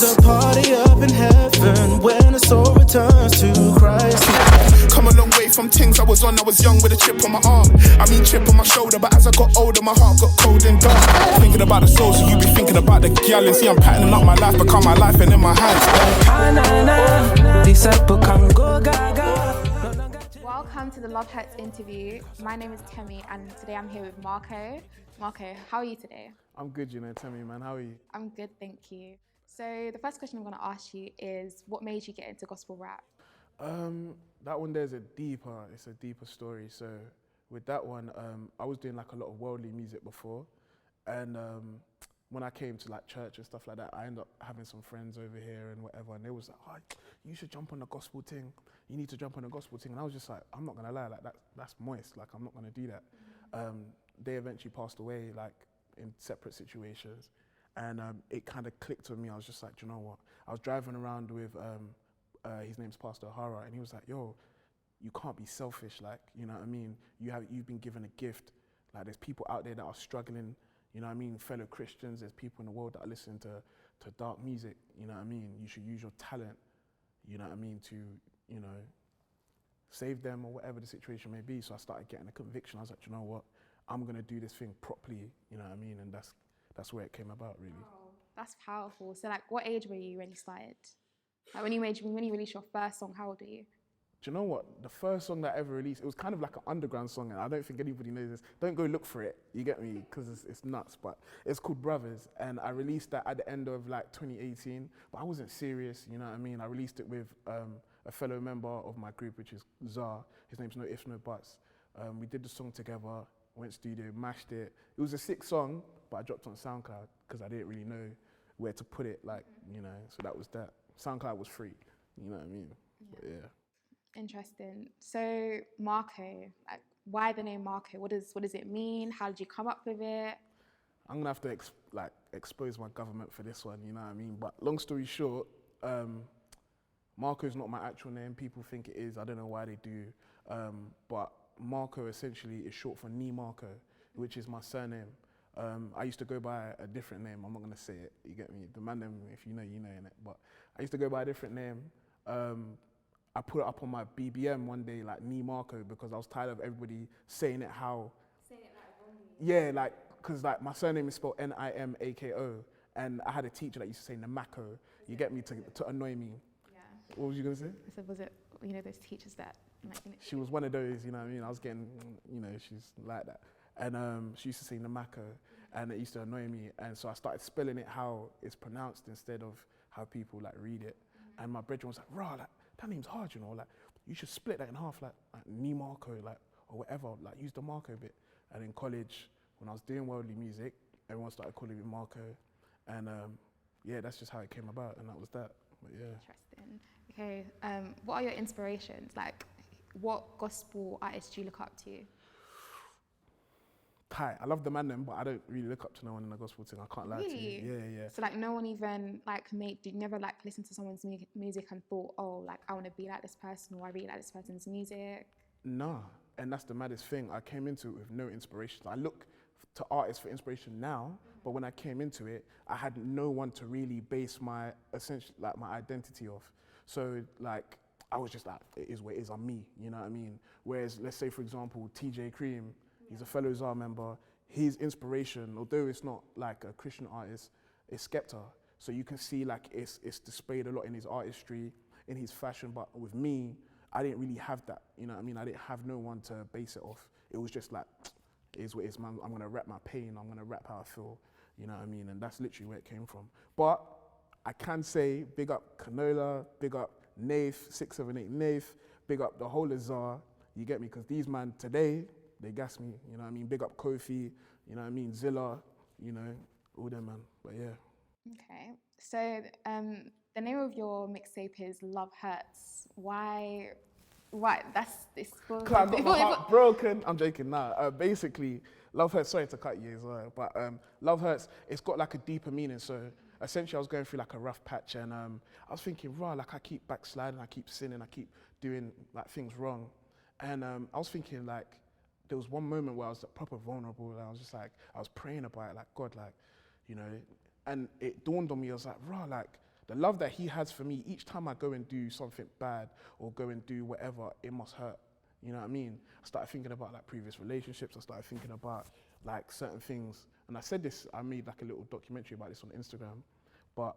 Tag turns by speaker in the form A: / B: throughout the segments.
A: The party up in heaven when the soul returns to Christ.
B: Come a long way from things I was on. I was young with a chip on my arm. I mean chip on my shoulder, but as I got older, my heart got cold and dark. Thinking about the souls, so you be thinking about the gal. And see, I'm patterning up my life, become my life and in my hands.
C: Welcome to the Love Hurts interview. My name is Temi, and today I'm here with Marko. Marko, how are you today?
D: I'm good, Temi, man. How are you?
C: I'm good, thank you. So the first question I'm going to ask you is, what made you get into gospel rap?
D: That one there's a deeper story. So with that one, I was doing like a lot of worldly music before, and when I came to like church and stuff like that, I ended up having some friends over here and whatever, and they was like, "Oh, you should jump on the gospel thing. You need to jump on the gospel thing." And I was just like, "I'm not gonna lie, like that's moist. Like I'm not gonna do that." They eventually passed away, like in separate situations, and it kind of clicked with me. I was just like, "Do you know what?" I was driving around with his name's Pastor Hara, and he was like, "Yo, you can't be selfish. Like, you know what I mean? You've been given a gift. Like, there's people out there that are struggling. You know what I mean? Fellow Christians. There's people in the world that are listening to dark music. You know what I mean? You should use your talent. You know what I mean? To save them or whatever the situation may be." So I started getting a conviction. I was like, "You know what? I'm gonna do this thing properly." You know what I mean? And that's where it came about, really.
C: Wow, that's powerful. So, like, what age were you when you started? Like, when you released your first song, how old were you?
D: Do you know what? The first song that I ever released, it was kind of like an underground song, and I don't think anybody knows this. Don't go look for it, you get me? Because it's nuts, but it's called Brothers, and I released that at the end of like 2018, but I wasn't serious, you know what I mean? I released it with a fellow member of my group, which is Zar. His name's No Ifs, No Buts. We did the song together, went studio, mashed it. It was a sick song, but I dropped on SoundCloud because I didn't really know where to put it, like, so that was that. SoundCloud was free, you know what I mean?
C: Yeah.
D: But yeah.
C: Interesting. So, Marko, like, why the name Marko? What does it mean? How did you come up with it?
D: I'm gonna have to expose my government for this one, you know what I mean? But long story short, Marko is not my actual name. People think it is. I don't know why they do. But Marko essentially is short for Ni Marko, which is my surname. I used to go by a different name. I'm not gonna say it. You get me? The man name, if you know, innit? But I used to go by a different name. I put it up on my BBM one day, like Ni Marko, because I was tired of everybody saying it how.
C: Saying it like wrongly.
D: Yeah, like, because like my surname is spelled Nimako, and I had a teacher that used to say Namako. You get me, to annoy me.
C: Yeah.
D: What was you gonna say?
C: So was it, those teachers that, like,
D: She was one of those, you know what I mean? I was getting, she's like that. And she used to say Namako, and it used to annoy me. And so I started spelling it how it's pronounced instead of how people like read it. And my brethren was like, "Rah, like, that name's hard, like, you should split that in half, like Ni Marko, like, or whatever, like, use the Marko bit." And in college, when I was doing worldly music, everyone started calling me Marko. And yeah, that's just how it came about, and that was that. But yeah.
C: Interesting. Okay, what are your inspirations? Like, what gospel artists do you look up to?
D: Tight. I love the man them, but I don't really look up to no one in the gospel thing. I can't lie to you. Yeah.
C: So, like, no one even did you never like listen to someone's music and thought, "Oh, like, I want to be like this person," or "I really like this person's music"?
D: Nah, and that's the maddest thing. I came into it with no inspiration. I look to artists for inspiration now, but when I came into it, I had no one to really base my my identity off. So like, I was just like, it is what it is. I'm me. You know what I mean? Whereas, let's say for example, TJ Cream. He's a fellow Zar member. His inspiration, although it's not like a Christian artist, is Skepta. So you can see like it's displayed a lot in his artistry, in his fashion. But with me, I didn't really have that. You know what I mean? I didn't have no one to base it off. It was just like, it is what it is, man. I'm gonna rap my pain. I'm gonna rap how I feel. You know what I mean? And that's literally where it came from. But I can say, big up Canola, big up Nath, 678 Nath, big up the whole of Zar. You get me? Because these man today, they gas me, you know what I mean? Big up Kofi, you know what I mean? Zilla, all them, man. But yeah.
C: Okay. So the name of your mixtape is Love Hurts. Why? It's for...
D: Cause I got my heart broken. I'm joking, nah. Basically, Love Hurts, sorry to cut you as well, but Love Hurts, it's got like a deeper meaning. So essentially I was going through like a rough patch, and I was thinking, like, I keep backsliding, I keep sinning, I keep doing like things wrong. And I was thinking like, there was one moment where I was proper vulnerable, and I was just like, I was praying about it, like, God, like, and it dawned on me, I was like, like, the love that he has for me, each time I go and do something bad or go and do whatever, it must hurt. You know what I mean? I started thinking about like previous relationships. I started thinking about like certain things. And I said this, I made like a little documentary about this on Instagram. But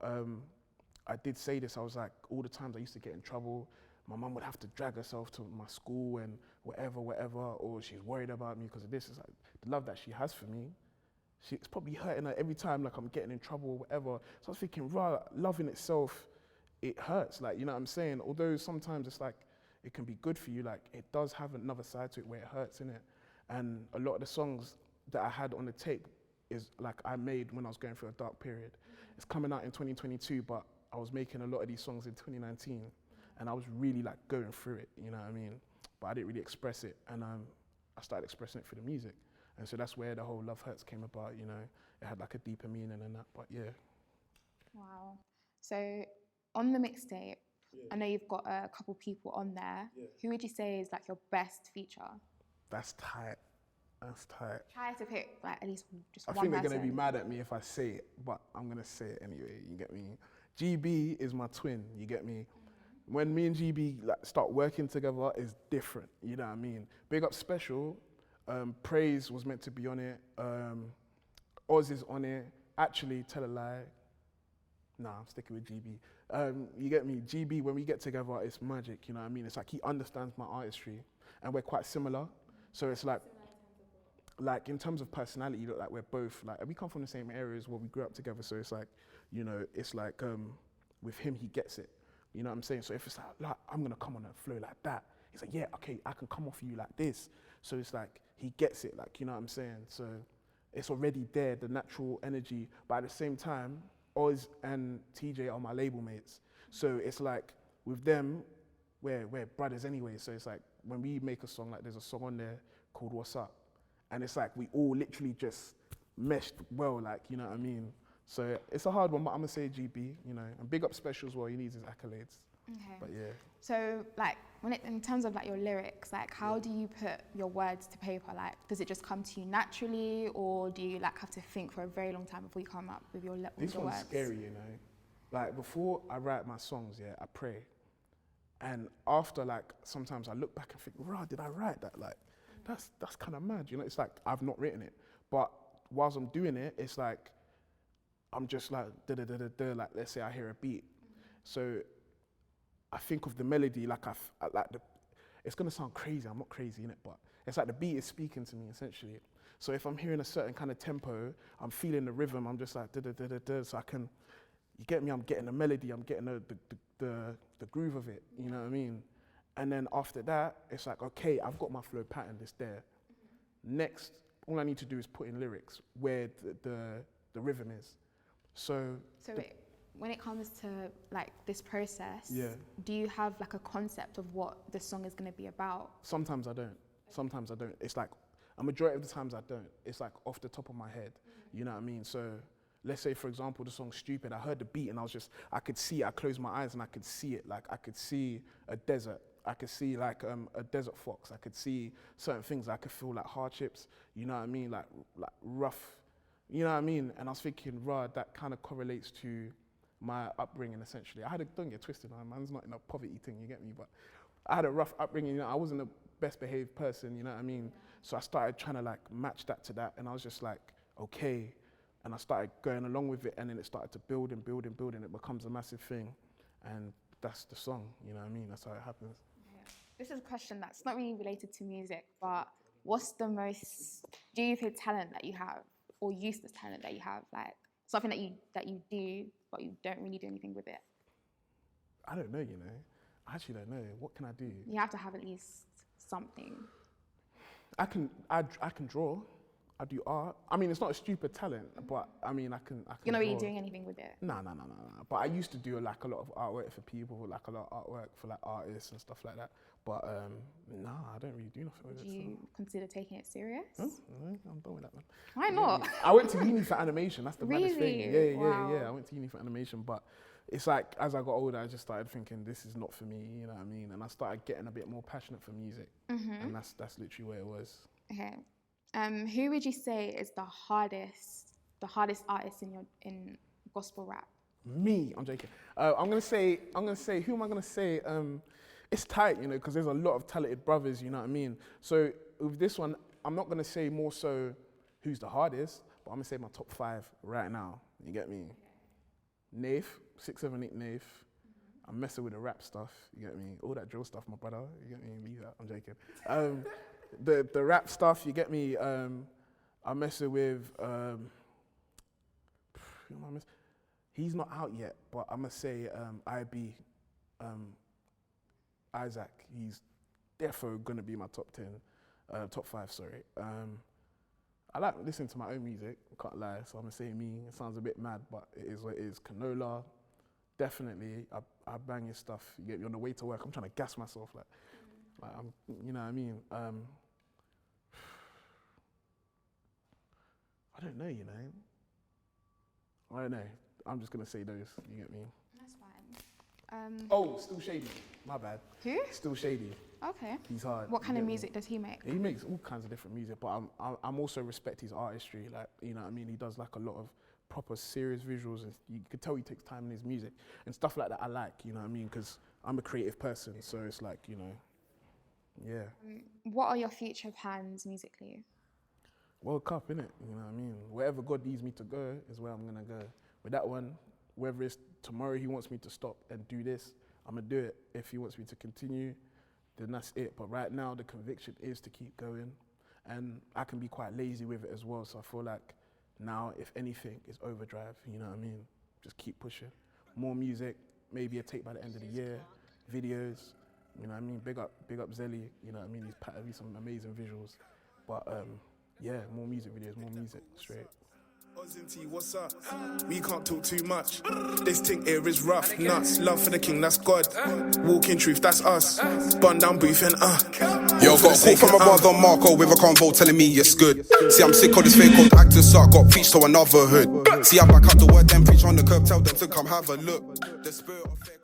D: I did say this, I was like, all the times I used to get in trouble, my mum would have to drag herself to my school and whatever, or she's worried about me because of this. It's like the love that she has for me, it's probably hurting her every time like I'm getting in trouble or whatever. So I was thinking, right, love in itself, it hurts. Like, you know what I'm saying? Although sometimes it's like, it can be good for you, like it does have another side to it where it hurts, innit? And a lot of the songs that I had on the tape is like I made when I was going through a dark period. It's coming out in 2022, but I was making a lot of these songs in 2019 and I was really like going through it, you know what I mean? But I didn't really express it, and I started expressing it through the music. And so that's where the whole Love Hurts came about, you know? It had like a deeper meaning and that, but yeah.
C: Wow. So on the mixtape, I know you've got a couple people on there. Who would you say is like your best feature?
D: That's tight. That's tight.
C: Try to pick like at least just
D: I
C: one
D: think they're
C: person.
D: gonna be mad at me if I say it, but I'm gonna say it anyway, you get me? GB is my twin, you get me? When me and GB like start working together, it's different, you know what I mean? Big Up Special, Praise was meant to be on it, Oz is on it, actually, tell a lie. Nah, I'm sticking with GB. You get me? GB, when we get together, it's magic, you know what I mean? It's like he understands my artistry and we're quite similar. So it's like in terms of personality, like we're both, like we come from the same areas where we grew up together. So it's like, you know, it's like with him, he gets it. You know what I'm saying? So if it's like I'm gonna come on a flow like that, he's like, yeah, okay, I can come off you like this. So it's like, he gets it, like, you know what I'm saying? So it's already there, the natural energy, but at the same time, Oz and TJ are my label mates. So it's like, with them, we're brothers anyway. So it's like, when we make a song, like there's a song on there called What's Up? And it's like, we all literally just meshed well, like, you know what I mean? So it's a hard one, but I'm gonna say GB, you know, and Big Up Special as well, he needs his accolades.
C: Okay.
D: But yeah.
C: So like in terms of like your lyrics, like how do you put your words to paper? Like does it just come to you naturally, or do you like have to think for a very long time before you come up with your words?
D: This one's scary, you know. Like before I write my songs, yeah, I pray. And after, like, sometimes I look back and think, rah, did I write that? Like, that's kind of mad, you know? It's like, I've not written it. But whilst I'm doing it, it's like, I'm just like, da-da-da-da-da, like, let's say I hear a beat. So I think of the melody, like, it's gonna sound crazy, I'm not crazy, innit? But it's like the beat is speaking to me, essentially. So if I'm hearing a certain kind of tempo, I'm feeling the rhythm, I'm just like, da-da-da-da-da, so I can, you get me, I'm getting the melody, I'm getting the groove of it, you know what I mean? And then after that, it's like, okay, I've got my flow pattern, it's there. Next, all I need to do is put in lyrics where the rhythm is. So
C: when it comes to like this process,
D: yeah.
C: Do you have like a concept of what the song is going to be about?
D: Sometimes I don't. Sometimes I don't. It's like, a majority of the times I don't. It's like off the top of my head, you know what I mean? So let's say, for example, the song Stupid, I heard the beat and I could see it, I closed my eyes and I could see it. Like I could see a desert, I could see like a desert fox, I could see certain things, I could feel like hardships, you know what I mean? Like rough, you know what I mean? And I was thinking, rah, that kind of correlates to my upbringing essentially. Don't get twisted, man's not in a poverty thing, you get me? But I had a rough upbringing, you know, I wasn't the best behaved person, you know what I mean? So I started trying to like match that to that and I was just like, okay. And I started going along with it and then it started to build and build and build and it becomes a massive thing. And that's the song, you know what I mean? That's how it happens.
C: Yeah. This is a question that's not really related to music, but what's the most stupid talent that you have or useless talent that you have? Like something that you do, but you don't really do anything with it?
D: I don't know, you know. I actually don't know. What can I do?
C: You have to have at least something.
D: I can draw. I do art. I mean, it's not a stupid talent, but I mean, I can
C: You're not really
D: draw.
C: doing anything with it?
D: No. But I used to do like a lot of artwork for people, like a lot of artwork for like artists and stuff like that. But I don't really do nothing with it.
C: Do you consider taking it serious?
D: Huh? No, I'm done with that, man.
C: Why not?
D: I went to uni for animation. That's the maddest
C: Really?
D: thing.
C: Wow.
D: Yeah. I went to uni for animation, but it's like as I got older, I just started thinking this is not for me. You know what I mean? And I started getting a bit more passionate for music, and that's literally where it was.
C: Okay. Who would you say is the hardest artist in gospel rap?
D: Me, I'm joking. I'm gonna say, who am I gonna say? It's tight, you know, because there's a lot of talented brothers, you know what I mean? So with this one, I'm not gonna say more so who's the hardest, but I'm gonna say my top 5 right now. You get me? Naif, 678 Naif. I'm messing with the rap stuff, you get me? All that drill stuff, my brother, you get me? Leave that, I'm joking. The rap stuff, you get me? I'm messing with, who am I messing? He's not out yet, but I'm gonna say IB, Isaac. He's defo gonna be my top 5, sorry. I like listening to my own music, can't lie, so I'm gonna say me. It sounds a bit mad, but it is what it is. Canola, definitely, I bang his stuff. You get me on the way to work, I'm trying to gas myself, like I'm, you know what I mean? I don't know, you know. I don't know. I'm just gonna say those. You get me?
C: That's fine.
D: Oh, Still Shady. My bad.
C: Who?
D: Still Shady.
C: Okay.
D: He's hard.
C: What kind
D: you
C: of
D: get me?
C: music does he make?
D: He makes all kinds of different music, but I'm also respect his artistry. Like, you know what I mean? He does like a lot of proper serious visuals, and you could tell he takes time in his music and stuff like that. I like, you know what I mean? Because I'm a creative person, so it's like, you know, yeah.
C: What are your future plans musically?
D: World Cup, innit? You know what I mean? Wherever God needs me to go is where I'm gonna go. With that one, whether it's tomorrow he wants me to stop and do this, I'm gonna do it. If he wants me to continue, then that's it. But right now, the conviction is to keep going. And I can be quite lazy with it as well. So I feel like now, if anything, is overdrive. You know what I mean? Just keep pushing. More music, maybe a tape by the end of the year, videos. You know what I mean? Big up Zelly. You know what I mean? He's patterned me some amazing visuals. But yeah, more music videos, more music, straight.
B: Ozinti, what's up? We can't talk too much. This thing here is rough, nuts. Love for the king, that's God. Walking truth, that's us. Bun down booth and
E: Yo, got a call from my brother Marko with a convo telling me it's good. See, I'm sick of this fake old actor, so I got preached to another hood. See, I back up the word, then preach on the curb, tell them to come have a look. The spirit of fair